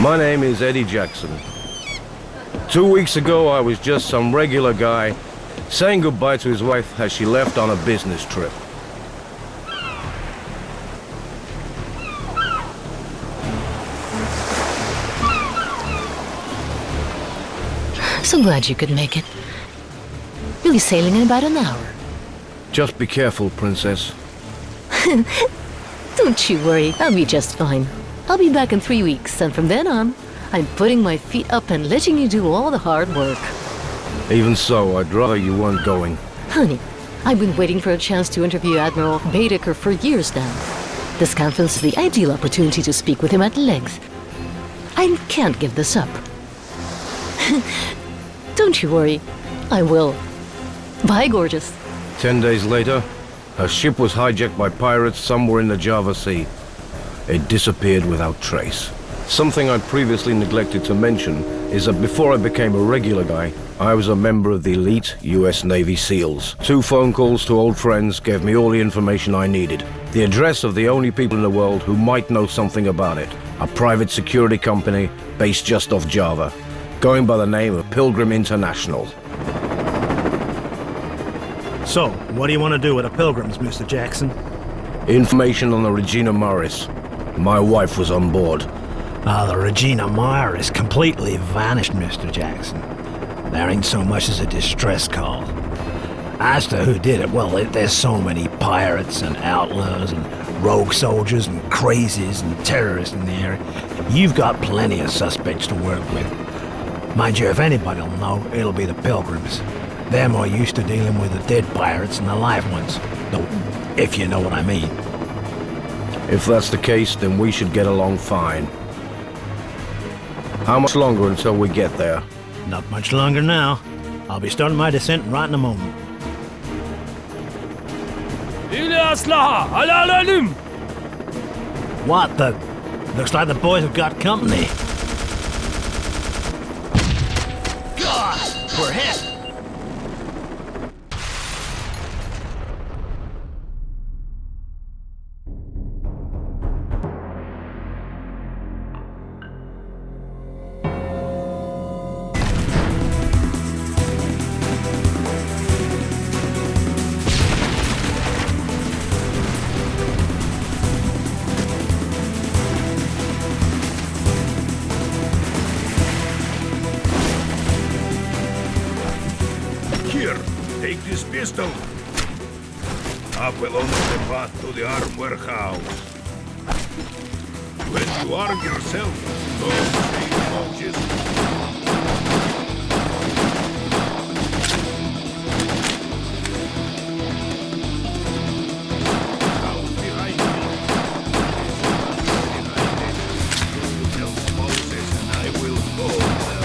My name is Eddie Jackson. 2 weeks ago, I was just some regular guy saying goodbye to his wife as she left on a business trip. So glad you could make it. We'll be sailing in about an hour. Just be careful, Princess. Don't you worry, I'll be just fine. I'll be back in 3 weeks, and from then on, I'm putting my feet up and letting you do all the hard work. Even so, I'd rather you weren't going. Honey, I've been waiting for a chance to interview Admiral Baedeker for years now. This conference is the ideal opportunity to speak with him at length. I can't give this up. Don't you worry, I will. Bye, gorgeous. 10 days later, her ship was hijacked by pirates somewhere in the Java Sea. It disappeared without trace. Something I'd previously neglected to mention is that before I became a regular guy, I was a member of the elite US Navy SEALs. 2 phone calls to old friends gave me all the information I needed. The address of the only people in the world who might know something about it. A private security company based just off Java, going by the name of Pilgrim International. So, what do you want to do with the Pilgrims, Mr. Jackson? Information on the Regina Morris. My wife was on board. The Regina Morris completely vanished, Mr. Jackson. There ain't so much as a distress call. As to who did it, well, there's so many pirates and outlaws and rogue soldiers and crazies and terrorists in the area. You've got plenty of suspects to work with. Mind you, if anybody'll know, it'll be the Pilgrims. They're more used to dealing with the dead pirates than the live ones. Though, if you know what I mean. If that's the case, then we should get along fine. How much longer until we get there? Not much longer now. I'll be starting my descent right in a moment. What the? Looks like the boys have got company. God, we're hit! Here, take this pistol. I will open the path to the arm warehouse. When you arm yourself, don't say approaches. House behind me. You tell Moses and I will go there.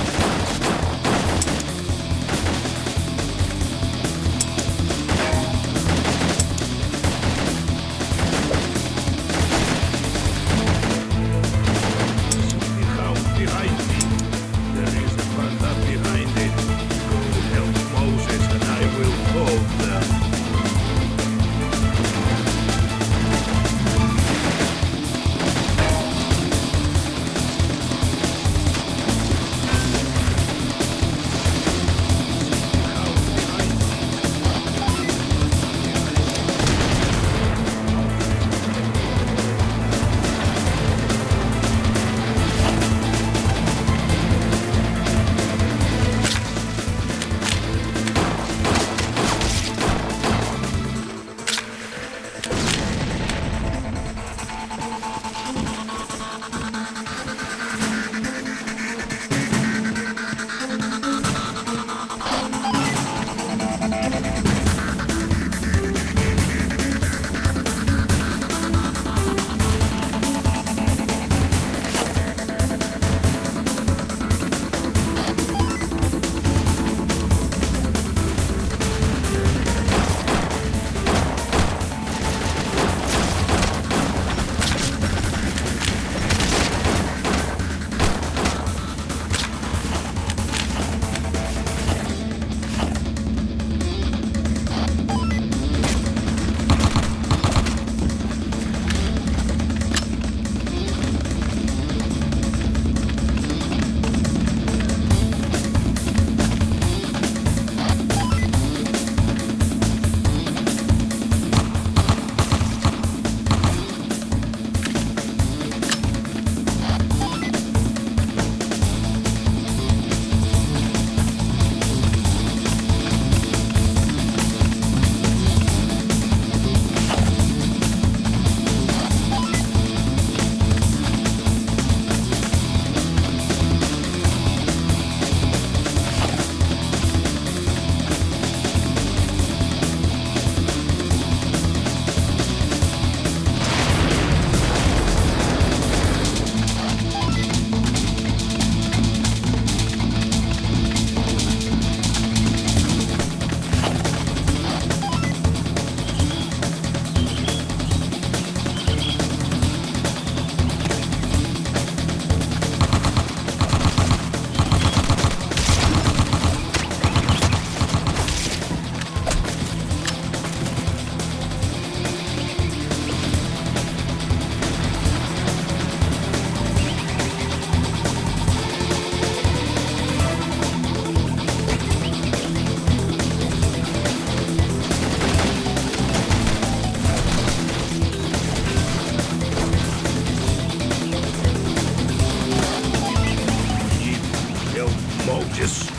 charges.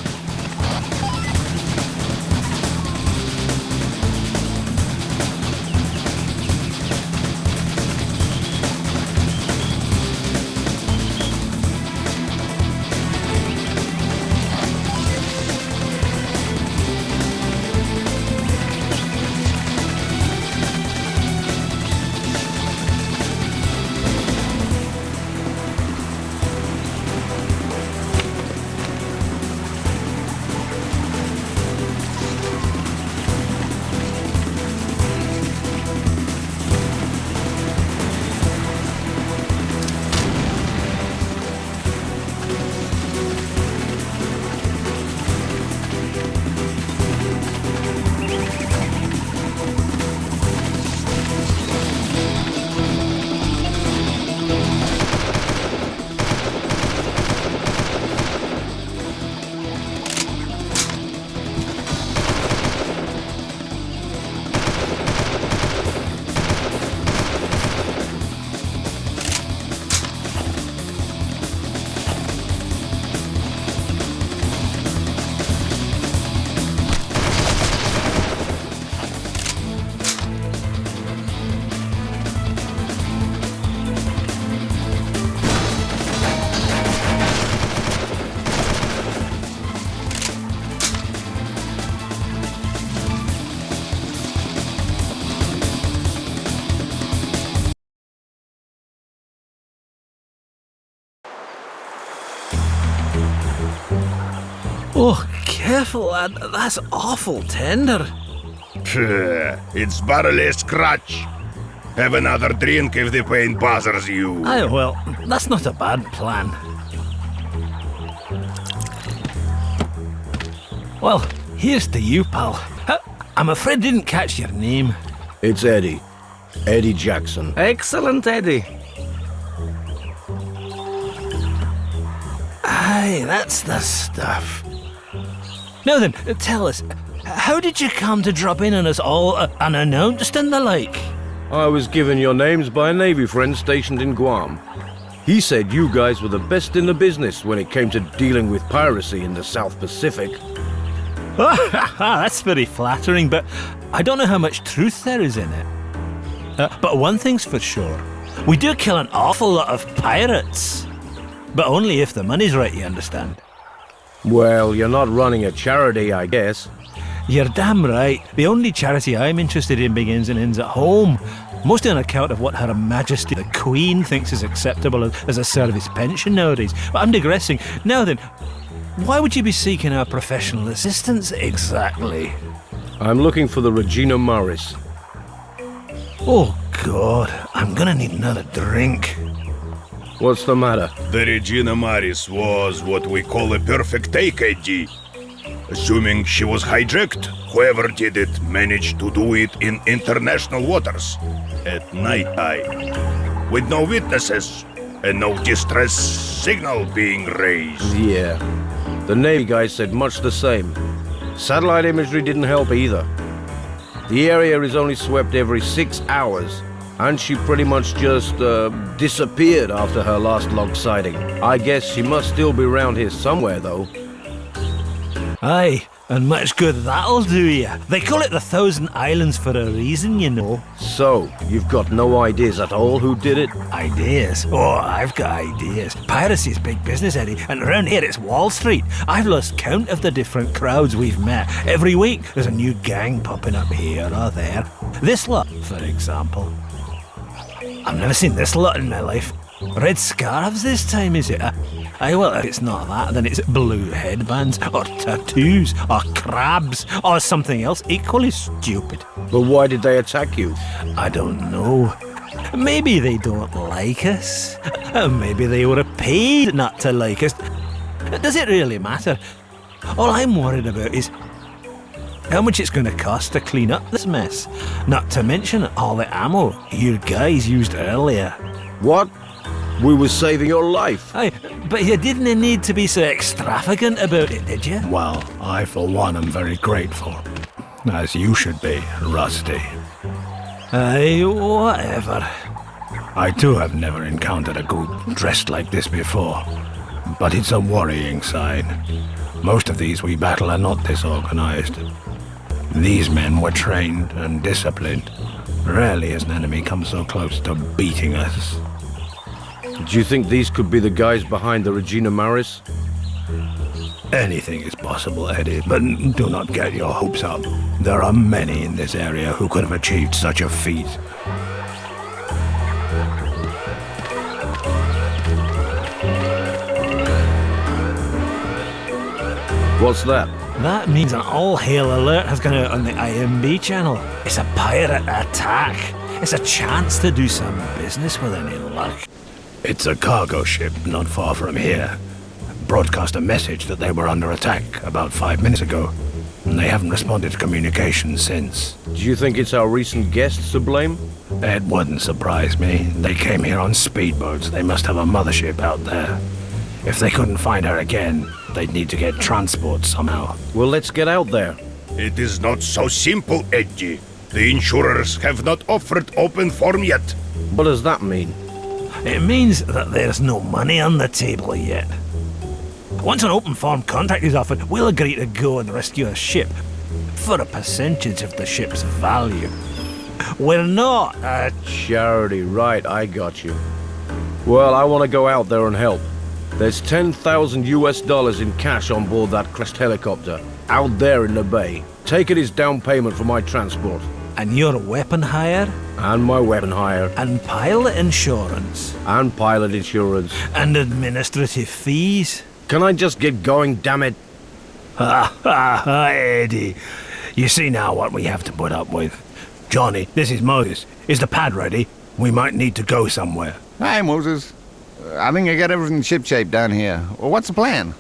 Oh, careful, lad. That's awful tender. It's barely a scratch. Have another drink if the pain bothers you. Aye, well, that's not a bad plan. Well, here's to you, pal. I'm afraid I didn't catch your name. It's Eddie. Eddie Jackson. Excellent, Eddie. Aye, that's the stuff. Now then, tell us, how did you come to drop in on us all unannounced and the like? I was given your names by a Navy friend stationed in Guam. He said you guys were the best in the business when it came to dealing with piracy in the South Pacific. That's very flattering, but I don't know how much truth there is in it. But one thing's for sure, we do kill an awful lot of pirates. But only if the money's right, you understand. Well, you're not running a charity, I guess. You're damn right. The only charity I'm interested in begins and ends at home. Mostly on account of what Her Majesty the Queen thinks is acceptable as a service pension nowadays. But I'm digressing. Now then, why would you be seeking our professional assistance exactly? I'm looking for the Regina Maris. Oh, God. I'm gonna need another drink. What's the matter? The Regina Maris was what we call a perfect take, Eddie. Assuming she was hijacked, whoever did it managed to do it in international waters at night time, with no witnesses and no distress signal being raised. Yeah. The Navy guy said much the same. Satellite imagery didn't help either. The area is only swept every 6 hours, and she pretty much just disappeared after her last log sighting. I guess she must still be around here somewhere, though. Aye, and much good that'll do you. They call it the Thousand Islands for a reason, you know. So, you've got no ideas at all who did it? Ideas? Oh, I've got ideas. Piracy's big business, Eddie, and around here it's Wall Street. I've lost count of the different crowds we've met. Every week there's a new gang popping up here or there. This lot, for example. I've never seen this lot in my life. Red scarves this time, is it? Aye, well, if it's not that, then it's blue headbands, or tattoos, or crabs, or something else equally stupid. But why did they attack you? I don't know. Maybe they don't like us. Maybe they were paid not to like us. Does it really matter? All I'm worried about is how much it's going to cost to clean up this mess. Not to mention all the ammo you guys used earlier. What? We were saving your life. Aye, but you didn't need to be so extravagant about it, did you? Well, I for one am very grateful. As you should be, Rusty. Aye, whatever. I too have never encountered a goat dressed like this before, but it's a worrying sign. Most of these we battle are not disorganized. These men were trained and disciplined. Rarely has an enemy come so close to beating us. Do you think these could be the guys behind the Regina Maris? Anything is possible, Eddie, but do not get your hopes up. There are many in this area who could have achieved such a feat. What's that? That means an all-hail alert has gone out on the IMB channel. It's a pirate attack. It's a chance to do some business with any luck. It's a cargo ship not far from here. Broadcast a message that they were under attack about 5 minutes ago, and they haven't responded to communication since. Do you think it's our recent guests to blame? It wouldn't surprise me. They came here on speedboats. They must have a mothership out there. If they couldn't find her again, they'd need to get transport somehow. Well, let's get out there. It is not so simple, Eddie. The insurers have not offered open form yet. What does that mean? It means that there's no money on the table yet. Once an open farm contract is offered, we'll agree to go and rescue a ship for a percentage of the ship's value. We're not a... Charity, right, I got you. Well, I want to go out there and help. There's 10,000 US dollars in cash on board that crashed helicopter, out there in the bay. Take it as down payment for my transport. And your weapon hire? And my weapon hire. And pilot insurance? And pilot insurance. And administrative fees? Can I just get going, damn it? Ha ha ha, Eddie. You see now what we have to put up with. Johnny, this is Moses. Is the pad ready? We might need to go somewhere. Hi, Moses. I think I got everything shipshape down here. Well, what's the plan?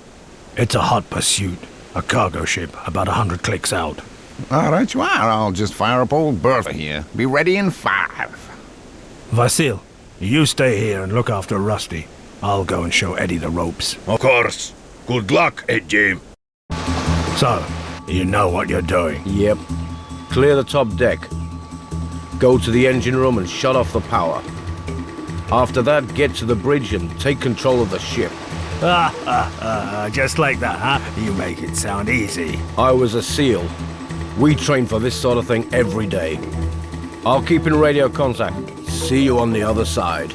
It's a hot pursuit. A cargo ship, about 100 clicks out. All right, you are. I'll just fire up old Bertha here. Be ready in 5. Vasil, you stay here and look after Rusty. I'll go and show Eddie the ropes. Of course. Good luck, Eddie. So, you know what you're doing. Yep. Clear the top deck. Go to the engine room and shut off the power. After that, get to the bridge and take control of the ship. Just like that, huh? You make it sound easy. I was a SEAL. We train for this sort of thing every day. I'll keep in radio contact. See you on the other side.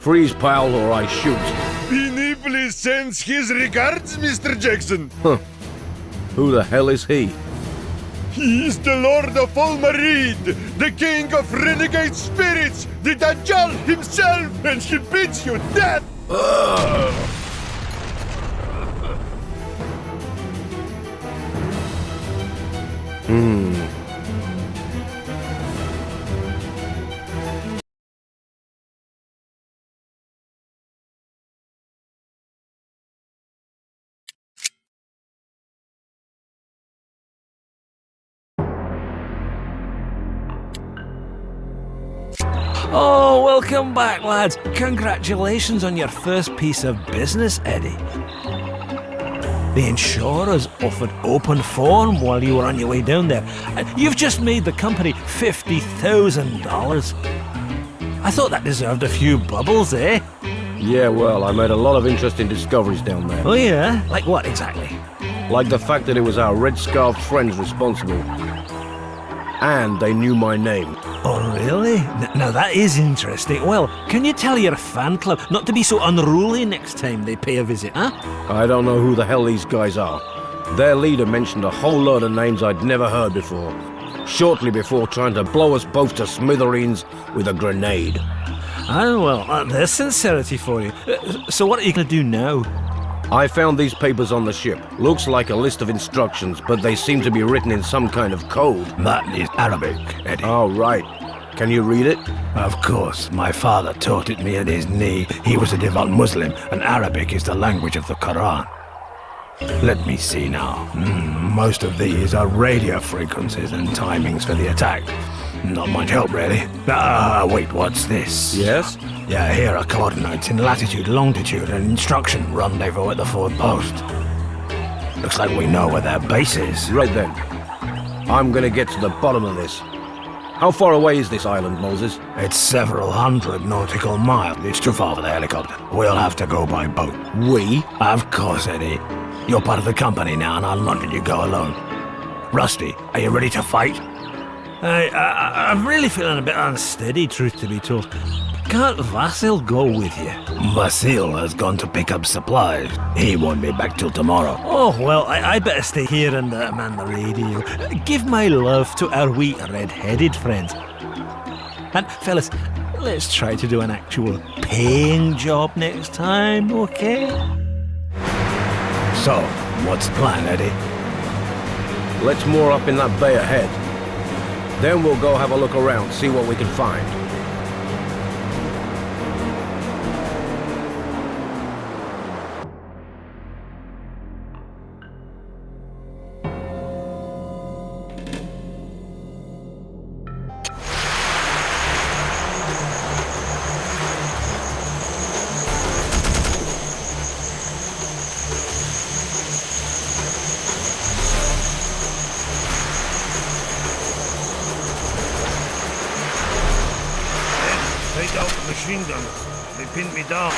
Freeze, pal, or I shoot. Beanie please sends his regards, Mr. Jackson. Who the hell is he? He is the Lord of Olmarid, the king of renegade spirits, the Dajjal himself, and he bids you death! Oh, welcome back, lads. Congratulations on your first piece of business, Eddie. The insurers offered open form while you were on your way down there. You've just made the company $50,000. I thought that deserved a few bubbles, eh? Yeah, well, I made a lot of interesting discoveries down there. Oh yeah? Like what exactly? Like the fact that it was our red-scarfed friends responsible. And they knew my name. Oh, really? Now that is interesting. Well, can you tell your fan club not to be so unruly next time they pay a visit, huh? I don't know who the hell these guys are. Their leader mentioned a whole load of names I'd never heard before, shortly before trying to blow us both to smithereens with a grenade. Ah, well, there's sincerity for you. So what are you going to do now? I found these papers on the ship. Looks like a list of instructions, but they seem to be written in some kind of code. That is Arabic, Eddie. Oh, right. Can you read it? Of course, my father taught it me at his knee. He was a devout Muslim, and Arabic is the language of the Quran. Let me see now. Most of these are radio frequencies and timings for the attack. Not much help, really. Wait, what's this? Yes? Yeah, here are coordinates in latitude, longitude, and instruction rendezvous at the forward post. Looks like we know where their base is. Right then. I'm gonna get to the bottom of this. How far away is this island, Moses? It's several hundred nautical miles. It's too far for the helicopter. We'll have to go by boat. We? Of course, Eddie. You're part of the company now, and I'll not let you go alone. Rusty, are you ready to fight? I'm really feeling a bit unsteady, truth to be told. Can't Vasil go with you? Vasil has gone to pick up supplies. He won't be back till tomorrow. Oh, well, I better stay here and man the radio. Give my love to our wee red-headed friends. And, fellas, let's try to do an actual paying job next time, okay? So, what's the plan, Eddie? Let's moor up in that bay ahead. Then we'll go have a look around, see what we can find. Take out the machine gunners. They pinned me down.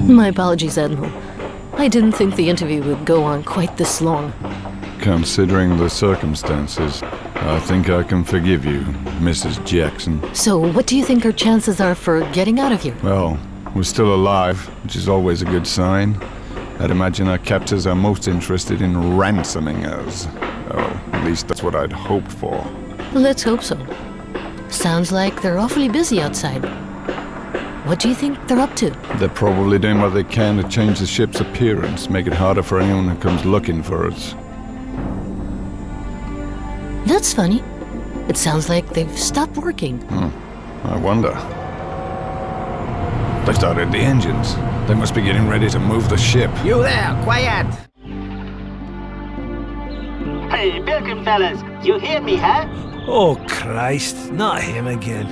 My apologies, Admiral. I didn't think the interview would go on quite this long. Considering the circumstances, I think I can forgive you, Mrs. Jackson. So, what do you think our chances are for getting out of here? Well, we're still alive, which is always a good sign. I'd imagine our captors are most interested in ransoming us. Oh, at least that's what I'd hoped for. Let's hope so. Sounds like they're awfully busy outside. What do you think they're up to? They're probably doing what they can to change the ship's appearance, make it harder for anyone who comes looking for us. That's funny. It sounds like they've stopped working. I wonder. They started the engines. They must be getting ready to move the ship. You there, quiet! Hey, Pilgrim fellas, you hear me, huh? Oh, Christ, not him again.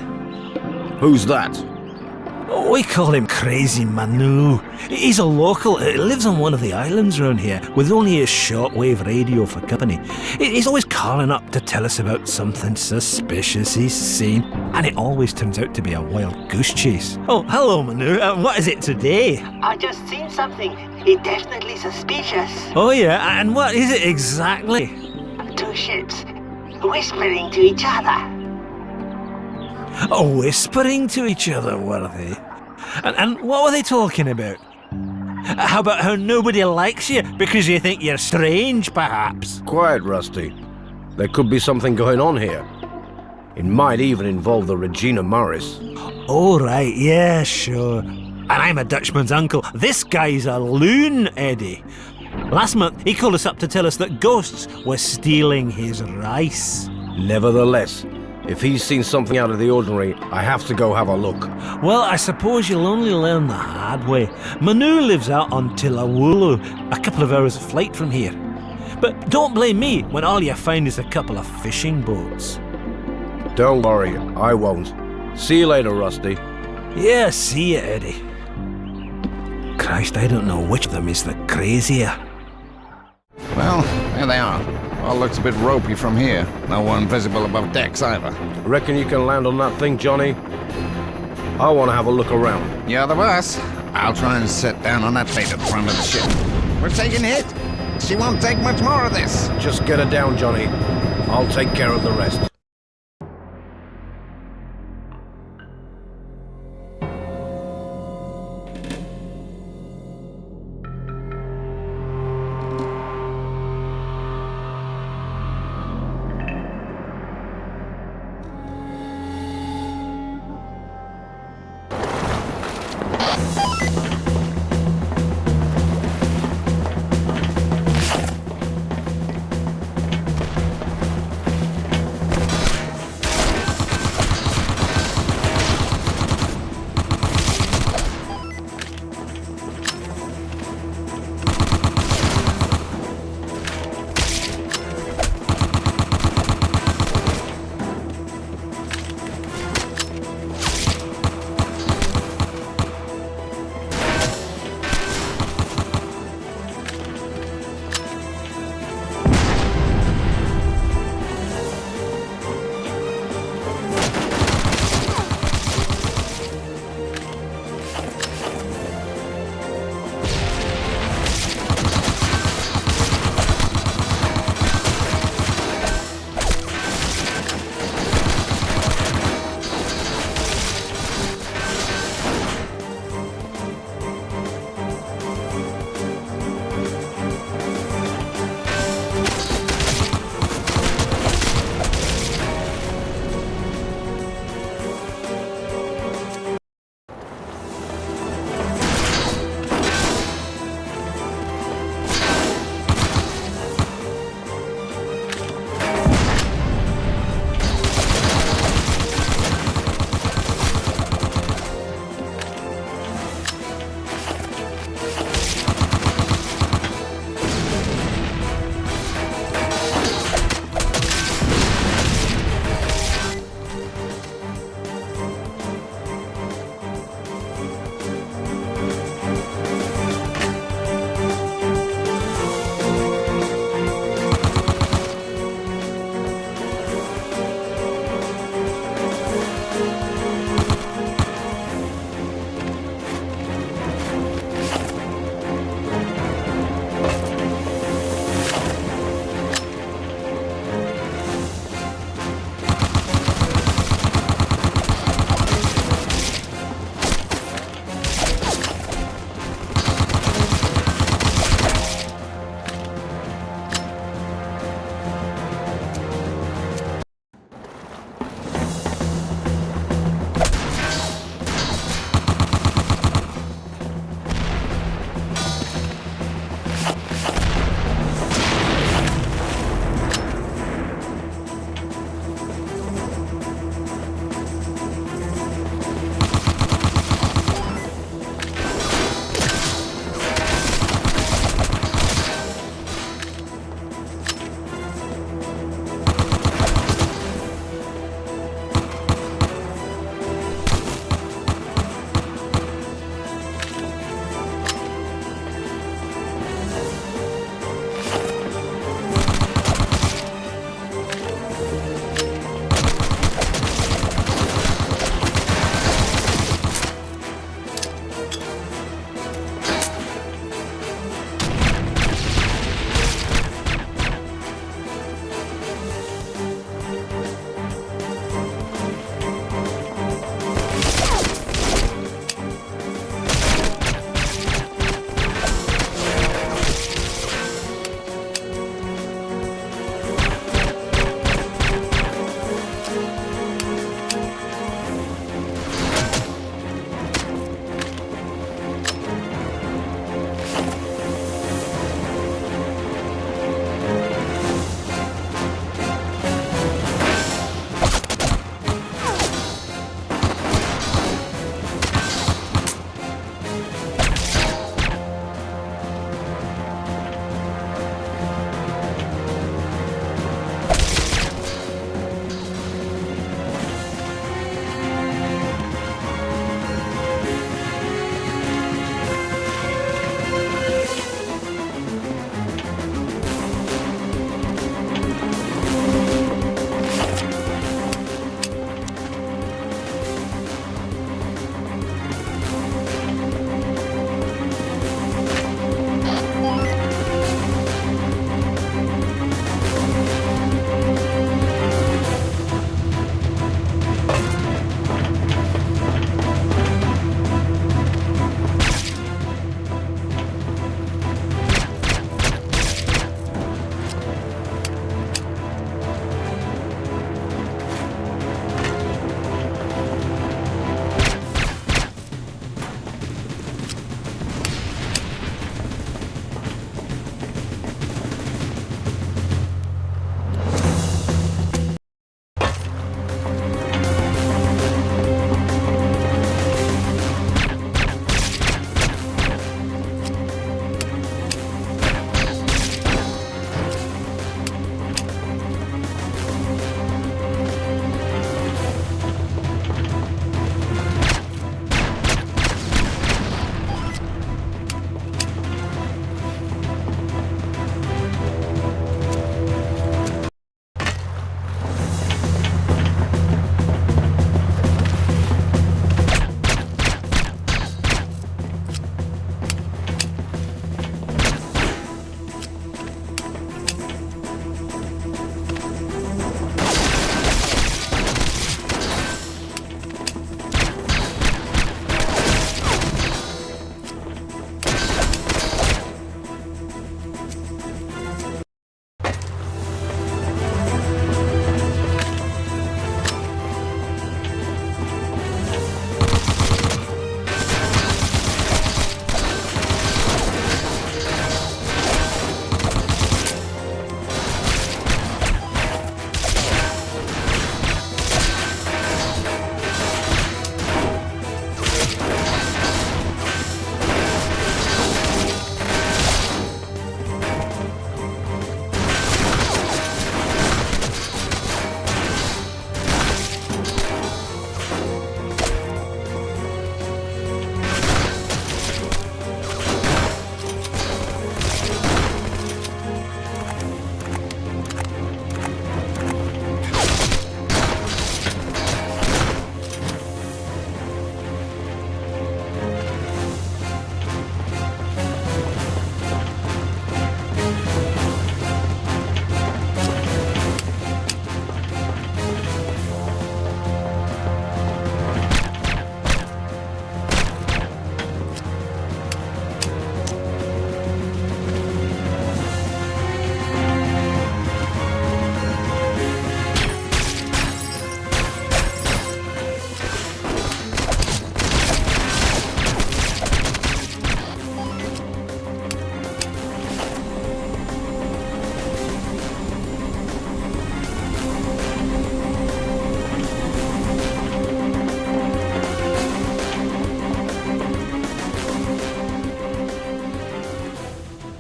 Who's that? Oh, we call him Crazy Manu. He's a local. He lives on one of the islands around here, with only a shortwave radio for company. He's always calling up to tell us about something suspicious he's seen, and it always turns out to be a wild goose chase. Oh, hello, Manu. What is it today? I just seen something. It's definitely suspicious. Oh, yeah, and what is it exactly? 2 ships whispering to each other. Oh, whispering to each other, were they? And what were they talking about? How about how nobody likes you because you think you're strange, perhaps? Quiet, Rusty. There could be something going on here. It might even involve the Regina Morris. Oh, right, yeah, sure. And I'm a Dutchman's uncle. This guy's a loon, Eddie. Last month, he called us up to tell us that ghosts were stealing his rice. Nevertheless, if he's seen something out of the ordinary, I have to go have a look. Well, I suppose you'll only learn the hard way. Manu lives out on Tilawulu, a couple of hours flight from here. But don't blame me when all you find is a couple of fishing boats. Don't worry, I won't. See you later, Rusty. Yeah, see ya, Eddie. Christ, I don't know which of them is the crazier. Well, there they are. All looks a bit ropey from here. No one visible above decks either. Reckon you can land on that thing, Johnny? I want to have a look around. You're the boss. I'll try and sit down on that plate at the front of the ship. We're taking hit. She won't take much more of this. Just get her down, Johnny. I'll take care of the rest.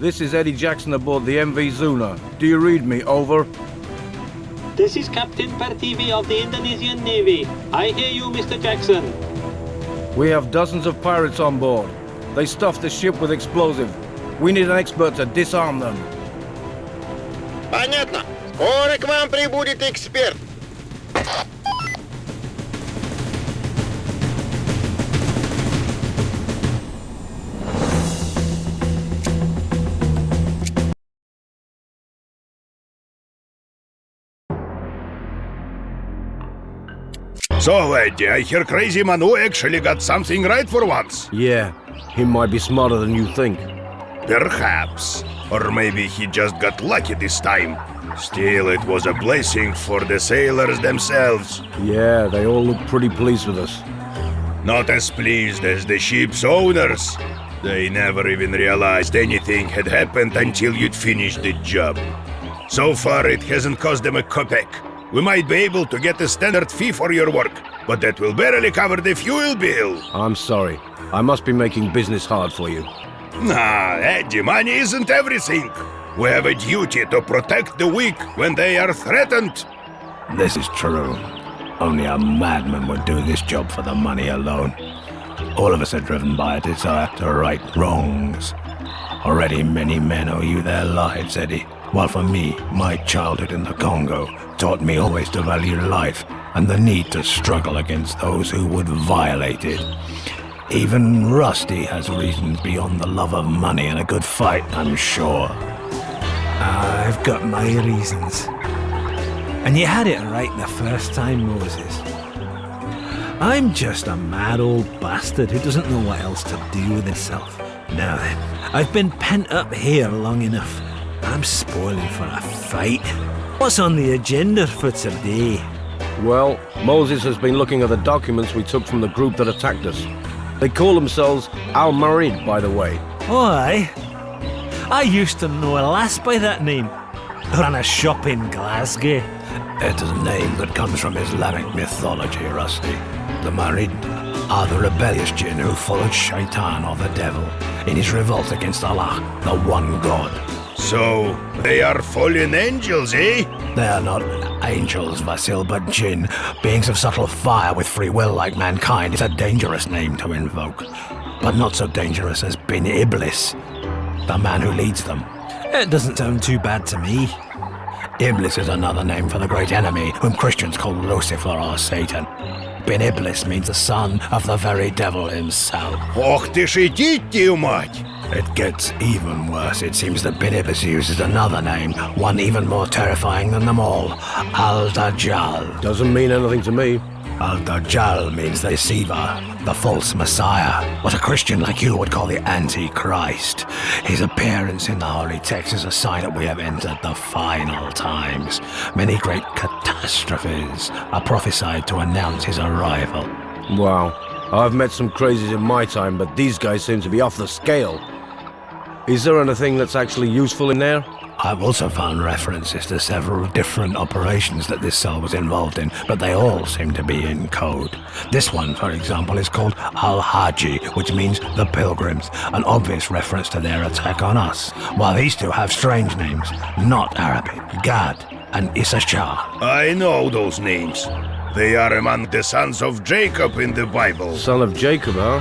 This is Eddie Jackson aboard the MV Zuna. Do you read me? Over. This is Captain Pertivi of the Indonesian Navy. I hear you, Mr. Jackson. We have dozens of pirates on board. They stuffed the ship with explosive. We need an expert to disarm them. Понятно. Скоро к вам прибудет эксперт. So, Eddie, I hear Crazy Manu actually got something right for once. Yeah, he might be smarter than you think. Perhaps. Or maybe he just got lucky this time. Still, it was a blessing for the sailors themselves. Yeah, they all look pretty pleased with us. Not as pleased as the ship's owners. They never even realized anything had happened until you'd finished the job. So far, it hasn't cost them a kopeck. We might be able to get a standard fee for your work, but that will barely cover the fuel bill. I'm sorry. I must be making business hard for you. Nah, Eddie, money isn't everything. We have a duty to protect the weak when they are threatened. This is true. Only a madman would do this job for the money alone. All of us are driven by a desire to right wrongs. Already many men owe you their lives, Eddie. While for me, my childhood in the Congo taught me always to value life and the need to struggle against those who would violate it. Even Rusty has reasons beyond the love of money and a good fight, I'm sure. I've got my reasons. And you had it right the first time, Moses. I'm just a mad old bastard who doesn't know what else to do with himself. Now then, I've been pent up here long enough. I'm spoiling for a fight. What's on the agenda for today? Well, Moses has been looking at the documents we took from the group that attacked us. They call themselves Al-Marid, by the way. Oh, aye. I used to know a lass by that name. Ran a shop in Glasgow. It's a name that comes from Islamic mythology, Rusty. The Marid are the rebellious jinn who followed Shaitan, or the devil, in his revolt against Allah, the one God. So, they are fallen angels, eh? They are not angels, Vasil, but jinn. Beings of subtle fire with free will like mankind. It's a dangerous name to invoke. But not so dangerous as Bin Iblis, the man who leads them. It doesn't sound too bad to me. Iblis is another name for the great enemy, whom Christians call Lucifer or Satan. Bin Iblis means the son of the very devil himself. Ох ты ж идите, мать! It gets even worse. It seems that Bin Iblis uses another name, one even more terrifying than them all. Al-Dajjal. Doesn't mean anything to me. Al-Dajjal means the deceiver, the false messiah, what a Christian like you would call the Antichrist. His appearance in the holy text is a sign that we have entered the final times. Many great catastrophes are prophesied to announce his arrival. Wow. I've met some crazies in my time, but these guys seem to be off the scale. Is there anything that's actually useful in there? I've also found references to several different operations that this cell was involved in, but they all seem to be in code. This one, for example, is called Al-Haji, which means the Pilgrims, an obvious reference to their attack on us, while these two have strange names, not Arabic, Gad and Issachar. I know those names. They are among the sons of Jacob in the Bible. Son of Jacob, huh?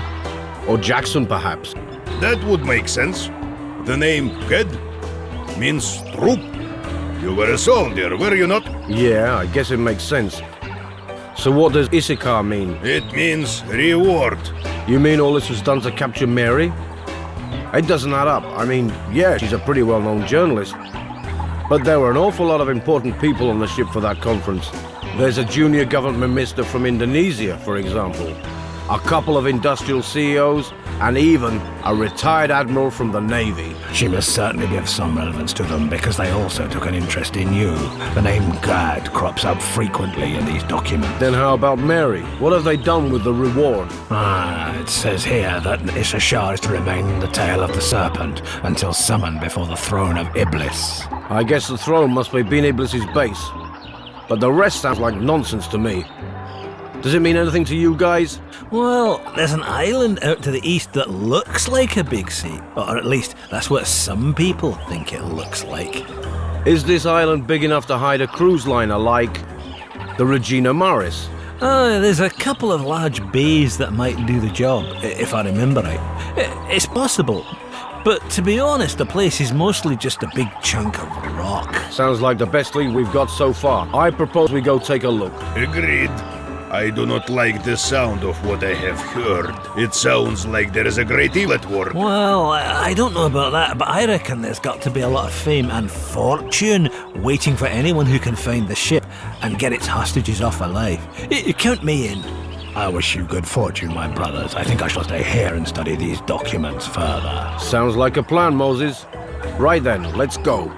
Or Jackson, perhaps? That would make sense. The name Gad means troop. You were a soldier, were you not? Yeah, I guess it makes sense. So what does Issachar mean? It means reward. You mean all this was done to capture Mary? It doesn't add up. I mean, yeah, she's a pretty well-known journalist. But there were an awful lot of important people on the ship for that conference. There's a junior government minister from Indonesia, for example. A couple of industrial CEOs, and even a retired admiral from the Navy. She must certainly be of some relevance to them, because they also took an interest in you. The name Gad crops up frequently in these documents. Then how about Mary? What have they done with the reward? It says here that Issachar is to remain in the tail of the serpent until summoned before the throne of Iblis. I guess the throne must be Bin Iblis's base. But the rest sounds like nonsense to me. Does it mean anything to you guys? Well, there's an island out to the east that looks like a big sea. Or at least, that's what some people think it looks like. Is this island big enough to hide a cruise liner like the Regina Maris? There's a couple of large bays that might do the job, if I remember right. It's possible. But to be honest, the place is mostly just a big chunk of rock. Sounds like the best lead we've got so far. I propose we go take a look. Agreed. I do not like the sound of what I have heard. It sounds like there is a great deal at work. Well, I don't know about that, but I reckon there's got to be a lot of fame and fortune waiting for anyone who can find the ship and get its hostages off alive. Count me in. I wish you good fortune, my brothers. I think I shall stay here and study these documents further. Sounds like a plan, Moses. Right then, let's go.